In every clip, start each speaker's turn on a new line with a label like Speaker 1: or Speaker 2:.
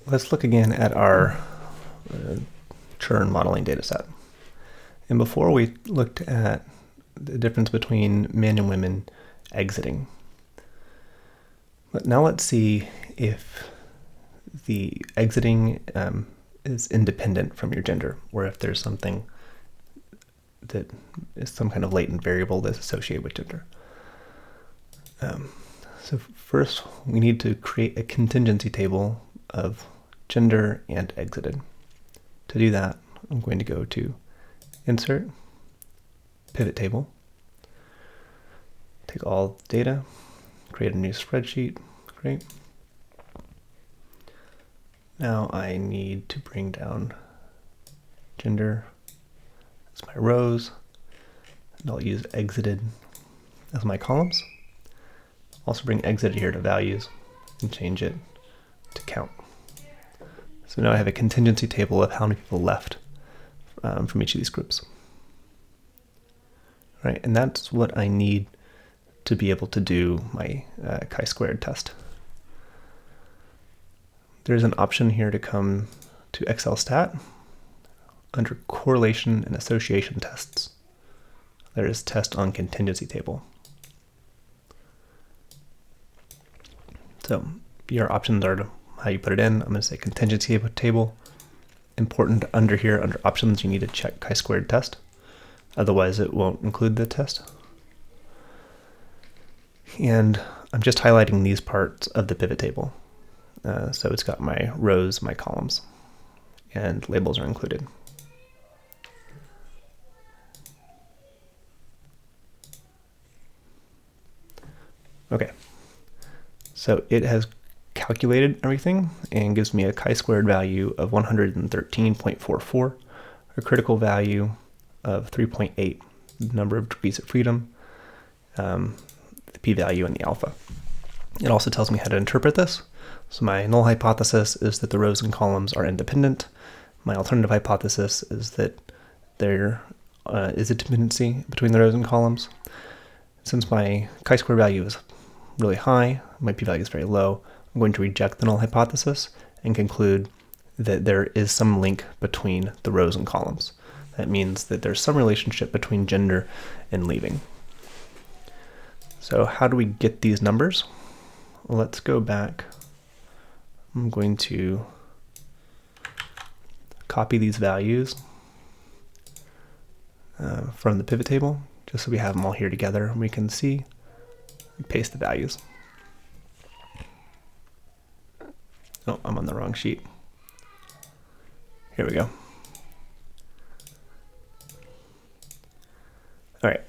Speaker 1: let's look again at our churn modeling dataset. And before we looked at the difference between men and women exiting. But now let's see if the exiting is independent from your gender, or if there's something that is some kind of latent variable that's associated with gender. So first, we need to create a contingency table of gender and exited. To do that, I'm going to go to Insert, Pivot Table, take all the data, create a new spreadsheet. Great. Now I need to bring down gender as my rows, and I'll use exited as my columns. Also bring exited here to values and change it to count. So now I have a contingency table of how many people left from each of these groups. All right, and that's what I need to be able to do my chi-squared test. There's an option here to come to XLSTAT under correlation and association tests. There is test on contingency table. So your options are how you put it in. I'm going to say contingency table. Important under here, under options, you need to check chi-squared test. Otherwise it won't include the test. And I'm just highlighting these parts of the pivot table. So it's got my rows, my columns, and labels are included. Okay, so it has calculated everything and gives me a chi-squared value of 113.44, a critical value of 3.8, the number of degrees of freedom, the p-value, and the alpha. It also tells me how to interpret this. So my null hypothesis is that the rows and columns are independent. My alternative hypothesis is that there is a dependency between the rows and columns. Since my chi-square value is really high, my p-value is very low, I'm going to reject the null hypothesis and conclude that there is some link between the rows and columns. That means that there's some relationship between gender and leaving. So how do we get these numbers? Well, let's go back. I'm going to copy these values from the pivot table, just so we have them all here together and we can see and paste the values. Oh, I'm on the wrong sheet. Here we go. All right.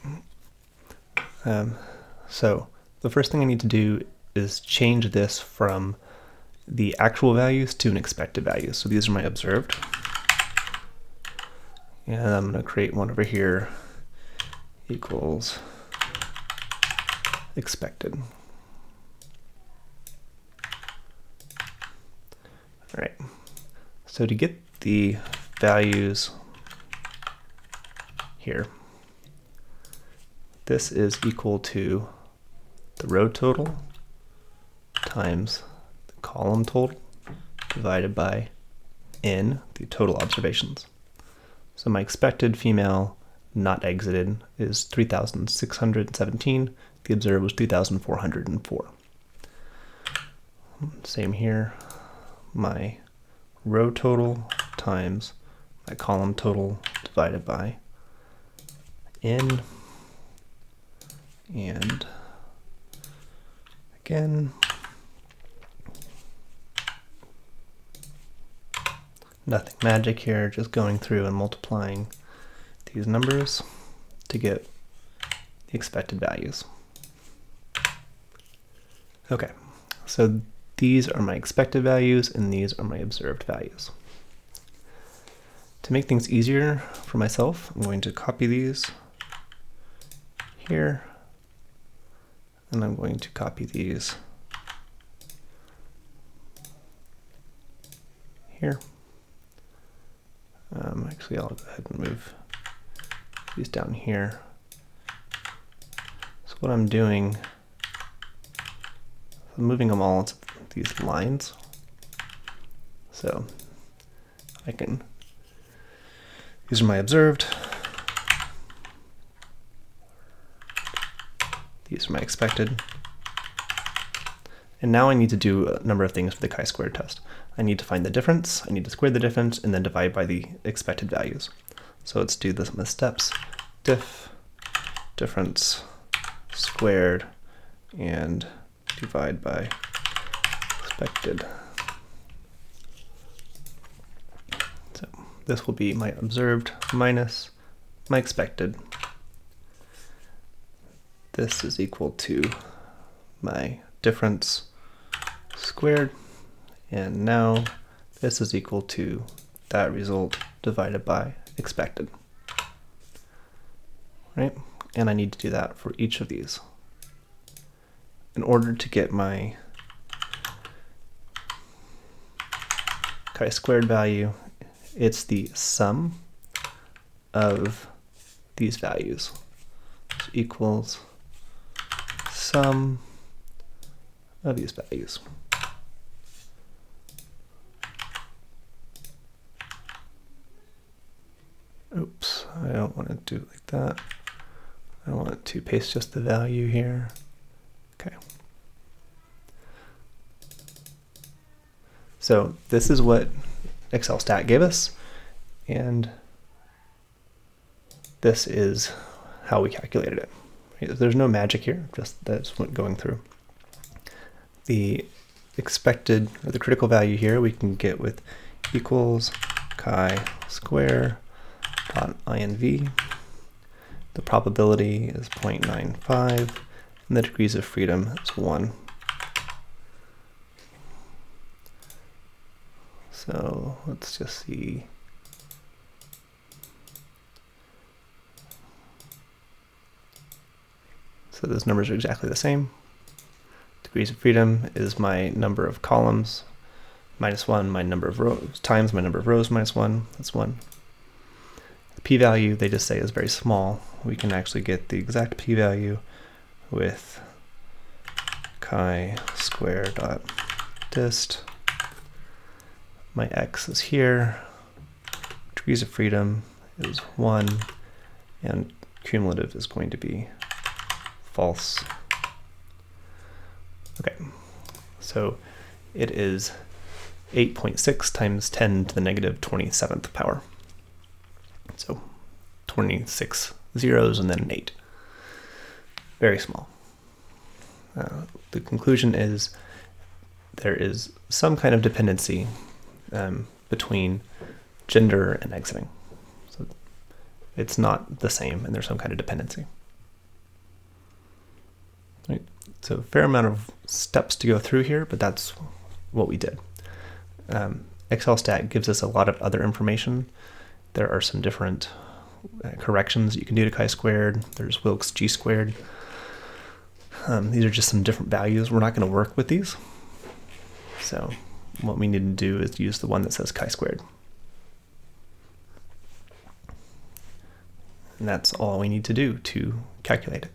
Speaker 1: So the first thing I need to do is change this from the actual values to an expected value. So these are my observed. And I'm going to create one over here equals expected. All right. So to get the values here, this is equal to the row total times the column total divided by n, the total observations. So my expected female not exited is 3,617. The observed was 3,404. Same here. My row total times my column total divided by n, and again, nothing magic here, just going through and multiplying these numbers to get the expected values. Okay, so these are my expected values and these are my observed values. To make things easier for myself, I'm going to copy these here, and I'm going to copy these here. Actually, I'll go ahead and move these down here. So what I'm doing, I'm moving them all into these lines So I can, these are my observed, these are my expected. And now I need to do a number of things for the chi-squared test. I need to find the difference, I need to square the difference, and then divide by the expected values. So let's do this in the steps. Difference squared and divide by expected. So this will be my observed minus my expected. This is equal to my difference squared, and now this is equal to that result divided by expected, right? And I need to do that for each of these. In order to get my chi-squared value, it's the sum of these values, which equals sum of these values. Oops, I don't want to do it like that. I want to paste just the value here. Okay. So this is what XLSTAT gave us, and this is how we calculated it. There's no magic here, just that's what going through. The expected, or the critical value here, we can get with equals chi-square dot inv. The probability is 0.95, and the degrees of freedom is 1. So let's just see. So those numbers are exactly the same. Degrees of freedom is my number of columns minus 1, my number of rows times my number of rows minus 1, that's 1. The p-value, they just say, is very small. We can actually get the exact p-value with chi-square dot dist. My x is here, degrees of freedom is 1, and cumulative is going to be false. Okay, so it is 8.6 times 10 to the negative 27th power. So 26 zeros and then an 8. Very small. The conclusion is there is some kind of dependency between gender and exiting. So it's not the same, and there's some kind of dependency. Right. So a fair amount of steps to go through here, but that's what we did. XLSTAT gives us a lot of other information. There are some different corrections you can do to chi-squared. There's Wilks g-squared. These are just some different values. We're not going to work with these. So what we need to do is use the one that says chi-squared. And that's all we need to do to calculate it.